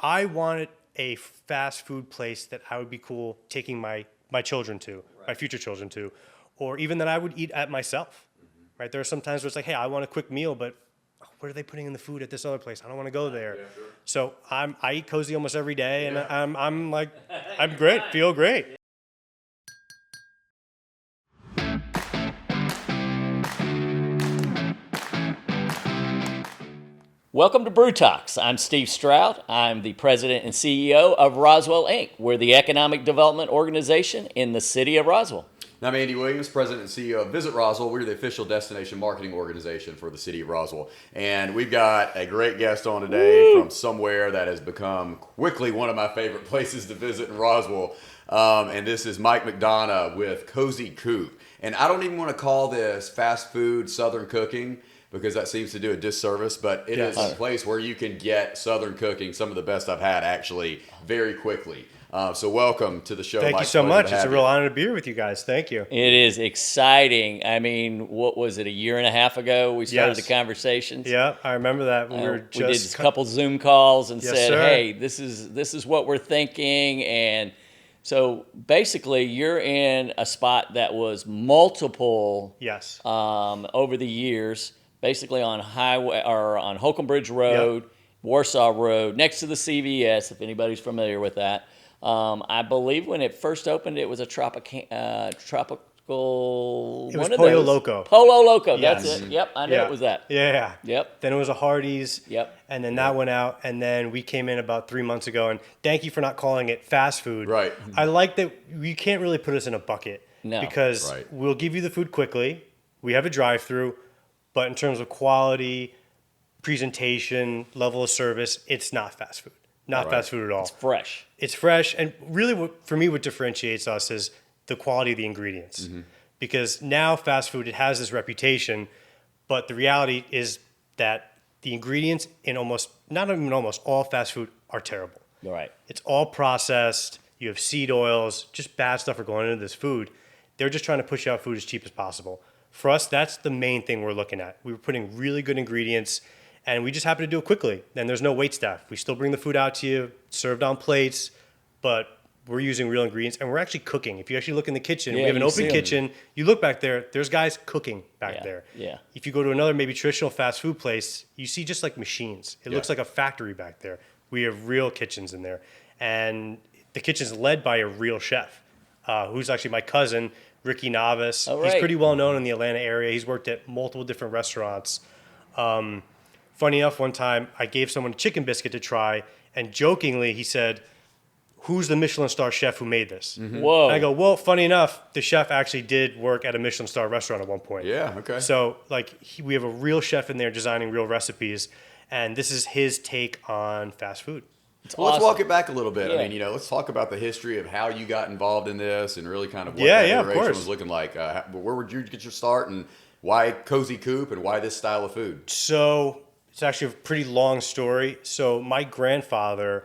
I wanted a fast food place that I would be cool taking my children to, my future children to, or even that I would eat at myself, right? There are some times where it's like, hey, I want a quick meal, but what are they putting in the food at this other place? I don't want to go there. Yeah, sure. So I eat Cozy almost every day, and I'm like, I'm great, feel great. Welcome to Brew Talks. I'm Steve Stroud. I'm the president and CEO of Roswell, Inc. We're the economic development organization in the city of Roswell. I'm Andy Williams, president and CEO of Visit Roswell. We're the official destination marketing organization for the city of Roswell. And we've got a great guest on today from somewhere that has become quickly one of my favorite places to visit in Roswell. And this is Mike Madonna with Cozy Coop. And I don't even want to call this fast food Southern cooking, because that seems to do a disservice, but it is a place where you can get Southern cooking, some of the best I've had actually, very quickly. So welcome to the show, Thank Mike. you so much. It's a real honor to be here with you guys. Thank you. It is exciting. I mean, what was it, a year and a half ago we started the conversations? Yeah, I remember that. We did a couple Zoom calls and said, sir. hey, this is what we're thinking. And so basically you're in a spot that was multiple over the years. Basically on Holcomb Bridge Road, Warsaw Road, next to the CVS, if anybody's familiar with that. I believe when it first opened, it was a tropical. It was Pollo Loco. Polo Loco, Yes. That's it. Yep, I knew it was that. Yeah. Yep. Then it was a Hardee's. Yep. And then that went out, and then we came in about 3 months ago. And thank you for not calling it fast food. Right. I like that you can't really put us in a bucket. No. Because we'll give you the food quickly. We have a drive-through. But in terms of quality, presentation, level of service, it's not fast food. Not fast food at all. It's fresh. It's fresh. And really, for me, what differentiates us is the quality of the ingredients. Mm-hmm. Because now fast food, it has this reputation, but the reality is that the ingredients in not even almost all fast food are terrible. Right. It's all processed. You have seed oils, just bad stuff are going into this food. They're just trying to push out food as cheap as possible. For us, that's the main thing we're looking at. We were putting really good ingredients, and we just happen to do it quickly. And there's no wait staff. We still bring the food out to you, served on plates, but we're using real ingredients, and we're actually cooking. If you actually look in the kitchen, we have an open kitchen. You look back there, there's guys cooking back there. Yeah. If you go to another maybe traditional fast food place, you see just like machines. It looks like a factory back there. We have real kitchens in there. And the kitchen's led by a real chef, who's actually my cousin, Ricky Navis. He's pretty well known in the Atlanta area. He's worked at multiple different restaurants. Funny enough, one time I gave someone a chicken biscuit to try, and jokingly he said, "Who's the Michelin star chef who made this?" Mm-hmm. Whoa. And I go, well, funny enough, the chef actually did work at a Michelin star restaurant at one point. Yeah, okay. So we have a real chef in there designing real recipes, and this is his take on fast food. Let's walk it back a little bit. Yeah. I mean, let's talk about the history of how you got involved in this and really kind of what that iteration was looking like. Where would you get your start, and why Cozy Coop, and why this style of food? So it's actually a pretty long story. So my grandfather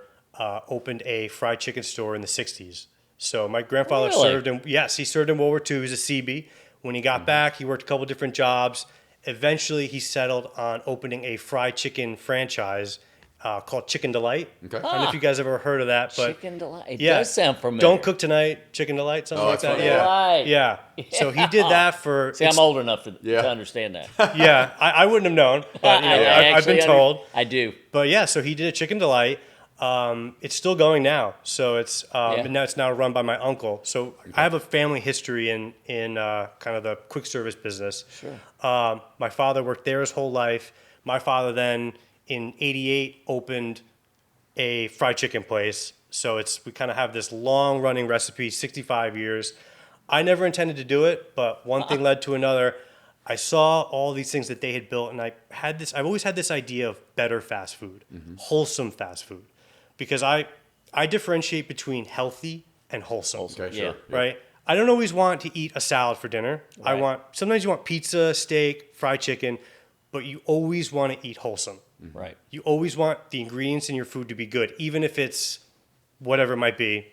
opened a fried chicken store in the 60s. So my grandfather served in World War II. He was a Seabee. When he got back, he worked a couple different jobs. Eventually, he settled on opening a fried chicken franchise called Chicken Delight. Okay. I don't know if you guys ever heard of that, but Chicken Delight. It does sound familiar. Don't Cook Tonight, Chicken Delight, something like that. Yeah. So he did that for. See, I'm old enough to understand that. Yeah, I wouldn't have known, but I've been told. I do. But so he did a Chicken Delight. It's still going now. So it's now run by my uncle. So I have a family history in kind of the quick service business. Sure. My father worked there his whole life. My father then in '88 opened a fried chicken place. So we kind of have this long running recipe, 65 years. I never intended to do it, but one thing led to another. I saw all these things that they had built, and I've always had this idea of better fast food, wholesome fast food, because I differentiate between healthy and wholesome. Okay, sure. Right? I don't always want to eat a salad for dinner. Right. Sometimes you want pizza, steak, fried chicken, but you always want to eat wholesome. Right. You always want the ingredients in your food to be good, even if it's whatever it might be,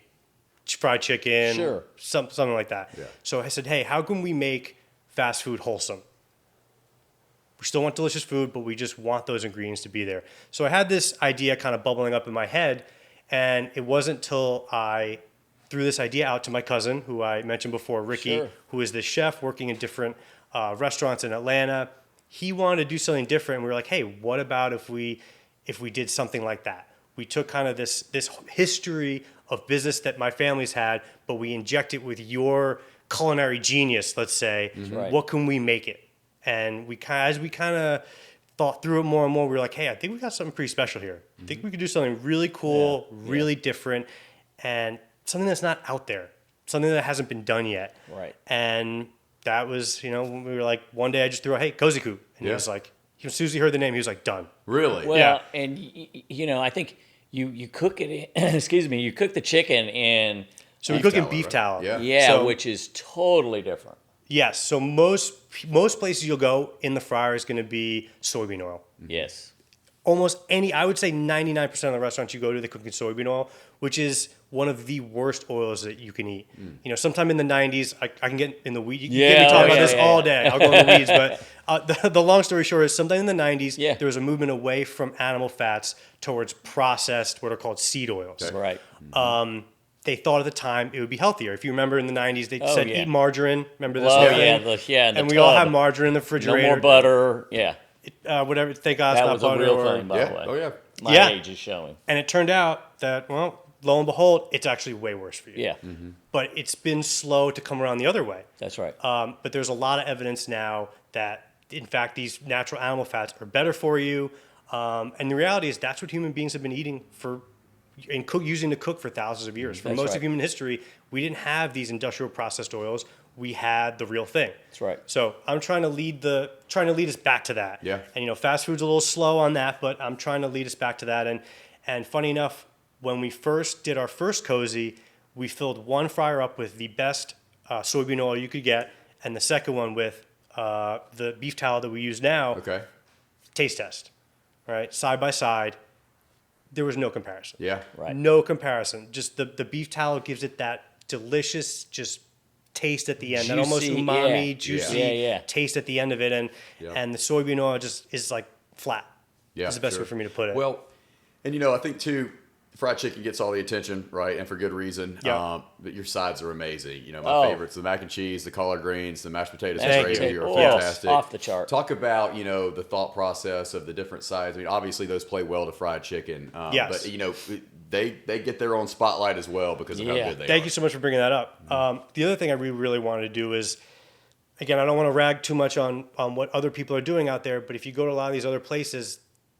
fried chicken, something like that. Yeah. So I said, hey, how can we make fast food wholesome? We still want delicious food, but we just want those ingredients to be there. So I had this idea kind of bubbling up in my head, and it wasn't until I threw this idea out to my cousin, who I mentioned before, Ricky, Sure. who is this chef working in different restaurants in Atlanta. He wanted to do something different, and we were like, hey, what about if we did something like that? We took kind of this history of business that my family's had, but we inject it with your culinary genius, let's say. Right. What can we make it? And as we kind of thought through it more and more, we were like, hey, I think we got something pretty special here. I think we could do something really cool, really different, and something that's not out there, something that hasn't been done yet. Right. And that was, when we were like, one day I just threw out, hey, Cozy Coop. And he was like, as soon as he heard the name, he was like, done. Really? Well, and I think you cook it. Excuse me. You cook the chicken in. So we cook in beef tallow. Yeah, So, which is totally different. yes. So most places you'll go in the fryer is going to be soybean oil. Yes. Almost I would say 99% of the restaurants you go to, they cook in soybean oil, which is one of the worst oils that you can eat. Sometime in the 90s, I can get in the weeds. You can get me talking about this all day. I'll go in the weeds. But the long story short is sometime in the 90s, there was a movement away from animal fats towards processed, what are called seed oils. Right. They thought at the time it would be healthier. If you remember in the 90s, they said eat margarine. Remember this? Oh, whole yeah. thing? The and we tub. all have margarine in the No refrigerator. more butter. Yeah. Whatever. Thank God it's That not was a butter. real thing, by the way. Oh, yeah. My age is showing. And it turned out that, well, lo and behold, it's actually way worse for you. Yeah. But it's been slow to come around the other way. That's right. But there's a lot of evidence now that, in fact, these natural animal fats are better for you. And the reality is that's what human beings have been eating using to cook for thousands of years. For That's most right. of human history, we didn't have these industrial processed oils. We had the real thing. That's right. So I'm trying to lead us back to that. Yeah. And fast food's a little slow on that, but I'm trying to lead us back to that. And funny enough, when we first did our first Cozy, we filled one fryer up with the best soybean oil you could get, and the second one with the beef tallow that we use now. Okay. Taste test, right? Side by side. There was no comparison. Yeah. Right. No comparison. Just the beef tallow gives it that delicious just taste at the end. That almost Juicy, umami, juicy Yeah. taste at the end of it. And the soybean oil just is like flat. Yeah. Is the best way for me to put it. Well, and I think too, fried chicken gets all the attention, right? And for good reason. Yeah. But your sides are amazing. My favorites, the mac and cheese, the collard greens, the mashed potatoes and Thank gravy you. are Oh, fantastic. off the chart. Talk about, the thought process of the different sides. I mean, obviously those play well to fried chicken. Yes. But, they get their own spotlight as well because of how good they are. Thank you so much for bringing that up. The other thing I really wanted to do is, again, I don't want to rag too much on what other people are doing out there, but if you go to a lot of these other places,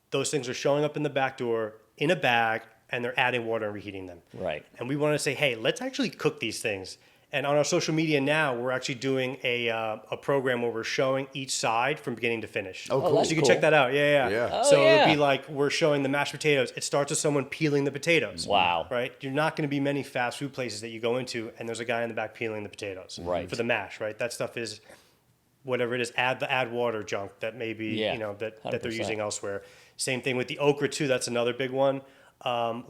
those things are showing up in the back door in a bag, and they're adding water and reheating them. Right. And we want to say, hey, let's actually cook these things. And on our social media now, we're actually doing a program where we're showing each side from beginning to finish. Oh, cool. So you can check that out. Yeah. Yeah. So yeah. it'd be like we're showing the mashed potatoes. It starts with someone peeling the potatoes. Wow. Right? You're not going to be many fast food places that you go into, and there's a guy in the back peeling the potatoes. Right. For the mash, right? That stuff is whatever it is, add water junk that maybe that they're 100%. using elsewhere. Same thing with the okra too. That's another big one.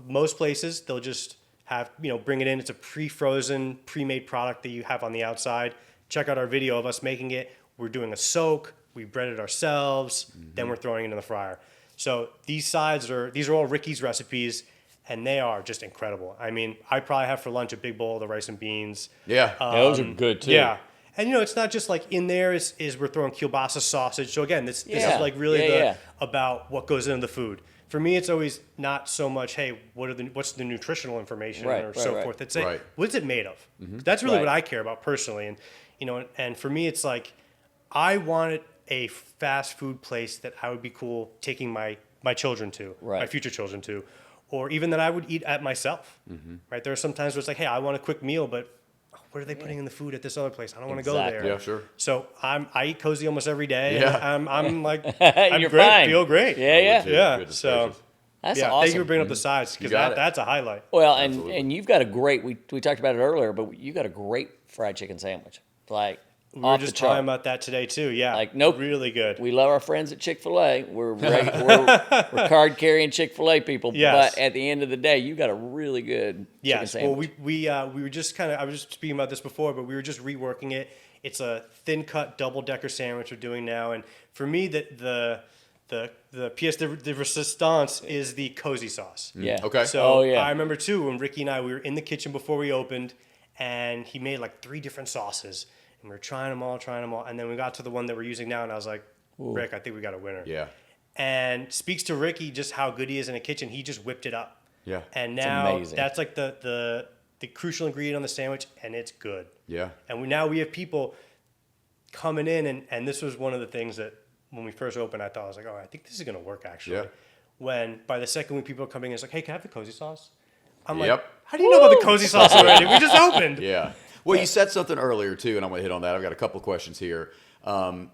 Most places they'll just have bring it in. It's a pre-frozen, pre-made product that you have on the outside. Check out our video of us making it. We're doing a soak. We bread it ourselves. Then we're throwing it in the fryer. So these are all Ricky's recipes, and they are just incredible. I mean, I probably have for lunch a big bowl of the rice and beans. Yeah. Those are good too. Yeah. And it's not just like in there is we're throwing kielbasa sausage. So again, this is like really about what goes into the food. For me, it's always not so much, hey, what's the nutritional information or so forth. It's what is it made of? That's really what I care about personally. And and for me, it's like I wanted a fast food place that I would be cool taking my children to, my future children to, or even that I would eat at myself. Right? There are some times where it's like, hey, I want a quick meal, but what are they putting in the food at this other place? I don't want to go there. Yeah, sure. So I eat Cozy almost every day. Yeah. And I'm like, I'm You're great, fine. feel great. Yeah. Goodness So gracious. That's yeah, awesome. thank you for bringing up the sides because that's a highlight. Well, and you've got a great. We talked about it earlier, but you got a great fried chicken sandwich. Like We were just talking about that today too. Yeah, Like, nope. really good. We love our friends at Chick-fil-A. We're card carrying Chick-fil-A people. Yes. But at the end of the day, you got a really good chicken Well, sandwich. we were just I was just speaking about this before, but we were just reworking it. It's a thin cut double decker sandwich we're doing now, and For me, the pièce de resistance is the cozy sauce. Yeah. Okay. So I remember too when Ricky and I, we were in the kitchen before we opened, and he made like 3 different sauces, and we were trying them all, and then we got to the one that we're using now, and I was like, Rick, I think we got a winner. Yeah. And speaks to Ricky just how good he is in a kitchen. He just whipped it up. Yeah. And now that's like the crucial ingredient on the sandwich, and it's good. Yeah. And now we have people coming in, and this was one of the things that when we first opened, I thought, I was like, oh, I think this is going to work, actually. Yeah. When by the second week, people are coming in, it's like, hey, can I have the cozy sauce? I'm Yep. like, how do you know about the cozy sauce already? We just opened. Yeah. Well, you said something earlier, too, and I'm going to hit on that. I've got a couple of questions here. I'm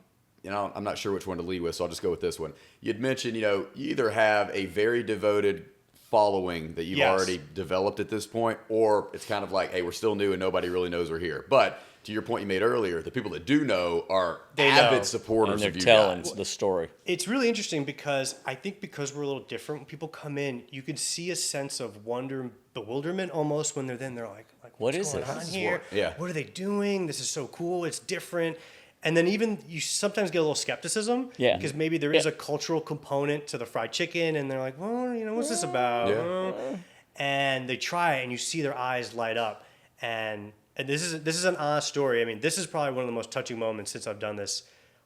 not sure which one to lead with, so I'll just go with this one. You'd mentioned, you either have a very devoted following that you've already developed at this point, or it's kind of like, hey, we're still new and nobody really knows we're here. But to your point you made earlier, the people that do know are avid supporters and of you they're telling guys. the story. It's really interesting because I think because we're a little different, when people come in, you can see a sense of wonder and bewilderment almost when they're then. They're like what what's is going this? on here? What are they doing? This is so cool. It's different. And then even you sometimes get a little skepticism because maybe there is a cultural component to the fried chicken, and they're like, well, what's this about? Yeah. And they try it, and you see their eyes light up. And this is an honest story. I mean, this is probably one of the most touching moments since I've done this.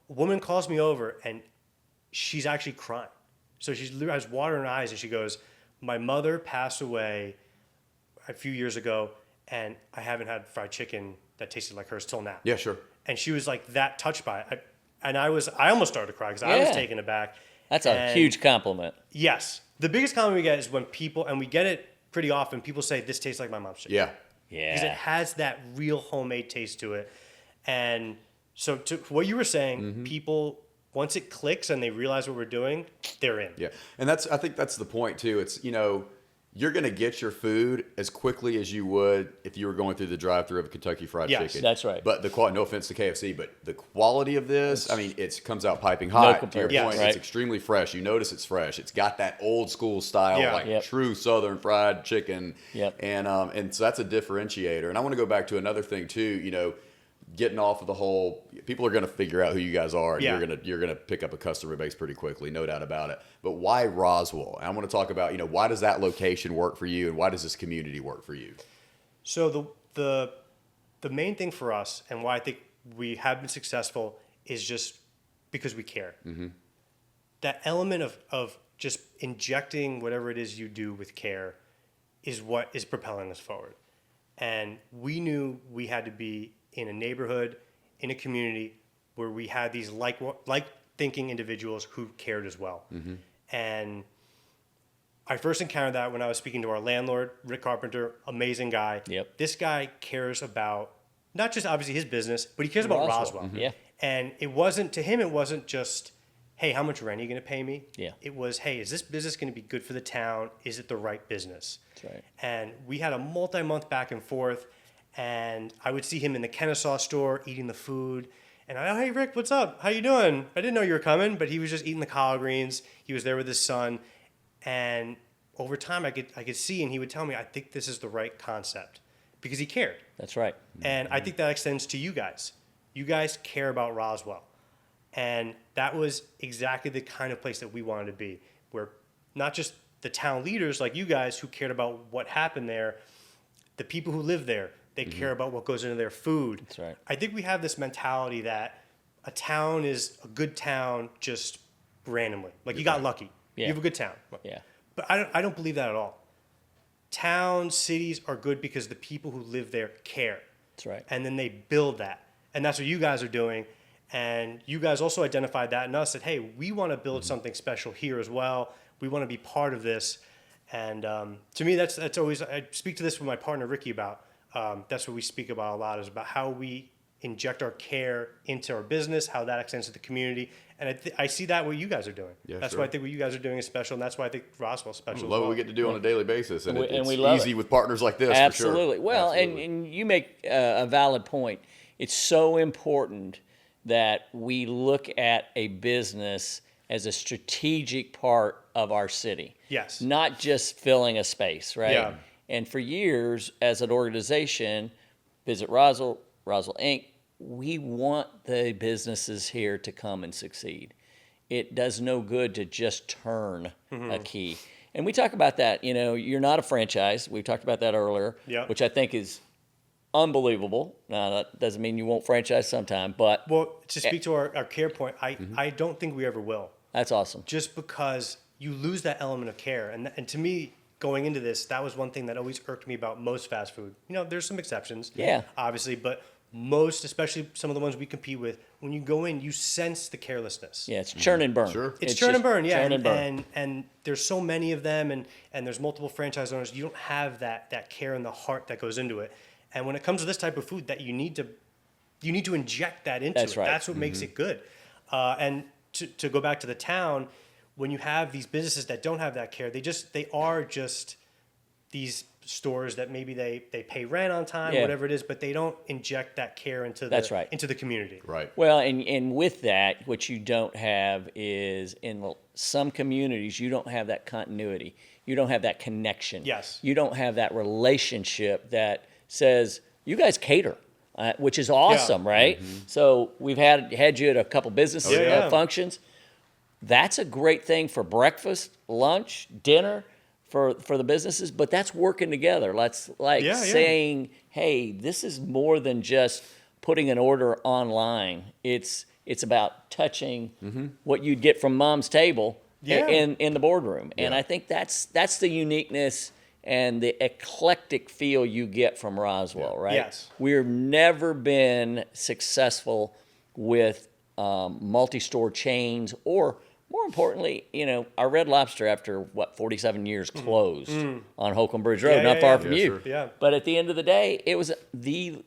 A woman calls me over, and she's actually crying. So she has water in her eyes, and she goes, my mother passed away a few years ago, and I haven't had fried chicken that tasted like hers till now. Yeah, sure. And she was like that touched by it. I almost started to cry because I was taken aback. That's a huge compliment. Yes. The biggest compliment we get is when people, and we get it pretty often, people say, this tastes like my mom's chicken. Yeah. Yeah. Because it has that real homemade taste to it. And so to what you were saying, people, once it clicks and they realize what we're doing, they're in. Yeah. And I think that's the point too. It's, you're going to get your food as quickly as you would if you were going through the drive-thru of a Kentucky Fried Chicken. That's right. But no offense to KFC, but the quality of this, it comes out piping hot. To your point, it's extremely fresh. You notice it's fresh. It's got that old school style, true Southern fried chicken. Yep. And so that's a differentiator. And I want to go back to another thing too, getting off of the whole, people are going to figure out who you guys are, and you're going to pick up a customer base pretty quickly, no doubt about it. But why Roswell? And I want to talk about, why does that location work for you, and why does this community work for you? So the main thing for us, and why I think we have been successful, is just because we care. Mm-hmm. That element of just injecting whatever it is you do with care is what is propelling us forward. And we knew we had to be in a neighborhood, in a community where we had these like thinking individuals who cared as well. Mm-hmm. And I first encountered that when I was speaking to our landlord, Rick Carpenter, amazing guy. Yep. This guy cares about not just obviously his business, but he cares about Roswell. Mm-hmm. Yeah. And it wasn't just, hey, how much rent are you going to pay me? Yeah. It was, hey, is this business going to be good for the town? Is it the right business? That's right. And we had a multi-month back and forth. And I would see him in the Kennesaw store eating the food. And hey, Rick, what's up? How you doing? I didn't know you were coming, but he was just eating the collard greens. He was there with his son. And over time, I could see, and he would tell me, I think this is the right concept. Because he cared. That's right. And I think that extends to you guys. You guys care about Roswell. And that was exactly the kind of place that we wanted to be, where not just the town leaders like you guys who cared about what happened there, the people who live there, they care about what goes into their food. That's right. I think we have this mentality that a town is a good town just randomly. Like you got lucky. Yeah. You have a good town. Yeah. But I don't believe that at all. Towns, cities are good because the people who live there care. That's right. And then they build that. And that's what you guys are doing. And you guys also identified that in us, that, hey, we want to build something special here as well. We want to be part of this. And to me, that's always, I speak to this with my partner, Ricky, about. That's what we speak about a lot, is about how we inject our care into our business, how that extends to the community. And I see that what you guys are doing. Yeah, that's sure. why I think what you guys are doing is special, and that's why I think Roswell's special. I love what we get to do on a daily basis, and it's we love easy with partners like this. Absolutely. For sure. Well, Absolutely. And you make a valid point. It's so important that we look at a business as a strategic part of our city. Yes. Not just filling a space, right? Yeah. And for years, as an organization, Visit Roswell, Roswell Inc., we want the businesses here to come and succeed. it does no good to just turn a key. And we talk about that. You're not a franchise. We talked about that earlier, which I think is unbelievable. Now, that doesn't mean you won't franchise sometime, but... Well, to speak to our care point, I don't think we ever will. That's awesome. Just because you lose that element of care. And to me, going into this, that was one thing that always irked me about most fast food. There's some exceptions, obviously, but most, especially some of the ones we compete with, when you go in, you sense the carelessness. Yeah, it's churn and burn. Sure. It's churn and burn, Churn and burn. And there's so many of them, and there's multiple franchise owners. You don't have that care and the heart that goes into it. And when it comes to this type of food, that you need to inject that into it. Right. That's what makes it good. And to go back to the town, when you have these businesses that don't have that care, they are just these stores that maybe they pay rent on time, whatever it is, but they don't inject that care into the community. Right. Well, and with that, what you don't have is in some communities, you don't have that continuity. You don't have that connection. Yes. You don't have that relationship that says, you guys cater, which is awesome, right? So we've had you at a couple business functions. That's a great thing for breakfast, lunch, dinner, for the businesses, but that's working together. That's saying, hey, this is more than just putting an order online. It's about touching what you'd get from mom's table in the boardroom. And I think that's the uniqueness and the eclectic feel you get from Roswell, right? Yes. We've never been successful with multi-store chains, or more importantly, our Red Lobster, after 47 years, closed on Holcomb Bridge Road, not far from you. Sure. Yeah. But at the end of the day, it was the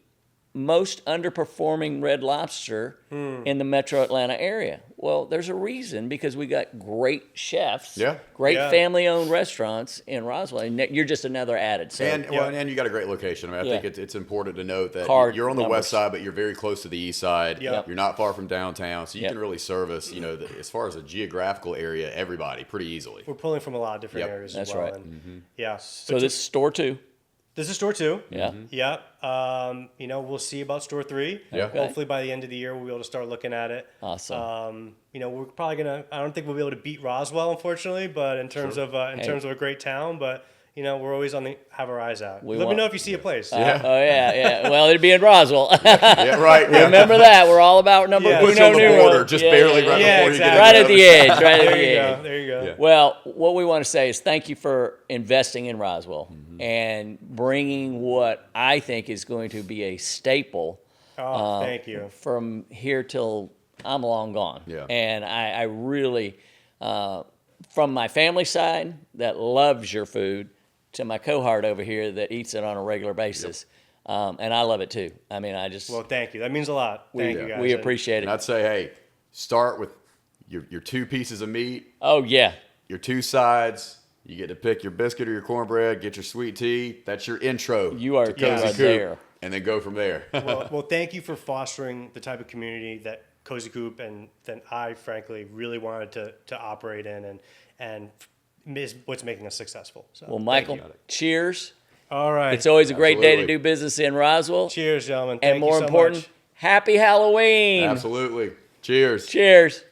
most underperforming Red Lobster in the metro Atlanta area. Well, there's a reason, because we got great chefs, great family-owned restaurants in Roswell, and you're just another added. So, and you got a great location. I think it's important to note that you're on the west side, but you're very close to the east side. Yep. You're not far from downtown, so you can really service, as far as a geographical area, everybody pretty easily. We're pulling from a lot of different areas That's as well. right. And, yeah. So this is store 2. This is store 2. Yeah. Yeah. We'll see about store 3. Yeah. Okay. Hopefully by the end of the year, we'll be able to start looking at it. Awesome. We're probably I don't think we'll be able to beat Roswell, unfortunately, but in terms of terms of a great town, but we're always have our eyes out. Let me know if you see a place. Well, it'd be in Roswell. Yeah, right. Yeah. Remember that. We're all about number Yeah. Push on the border, just barely right before you get right to at the edge. Right at the edge. There you go. Yeah. Well, what we want to say is thank you for investing in Roswell and bringing what I think is going to be a staple. Thank you. From here till I'm long gone. Yeah. And I really, from my family side that loves your food, to my cohort over here that eats it on a regular basis. And I love it too. I mean, Well, thank you. That means a lot. Thank you, guys. We appreciate And it. I'd say, hey, start with your 2 pieces of meat, Oh, yeah. your 2 sides. You get to pick your biscuit or your cornbread, get your sweet tea. That's your intro. You are to Cozy right Coop, there. and then go from there. Well, thank you for fostering the type of community that Cozy Coop and then I, frankly, really wanted to operate in and is what's making us successful. So, Well, Michael, cheers. all right. It's always a great day to Absolutely. do business in Roswell. Cheers, gentlemen. Thank And more you so important, much. happy Halloween. Absolutely. Cheers. Cheers.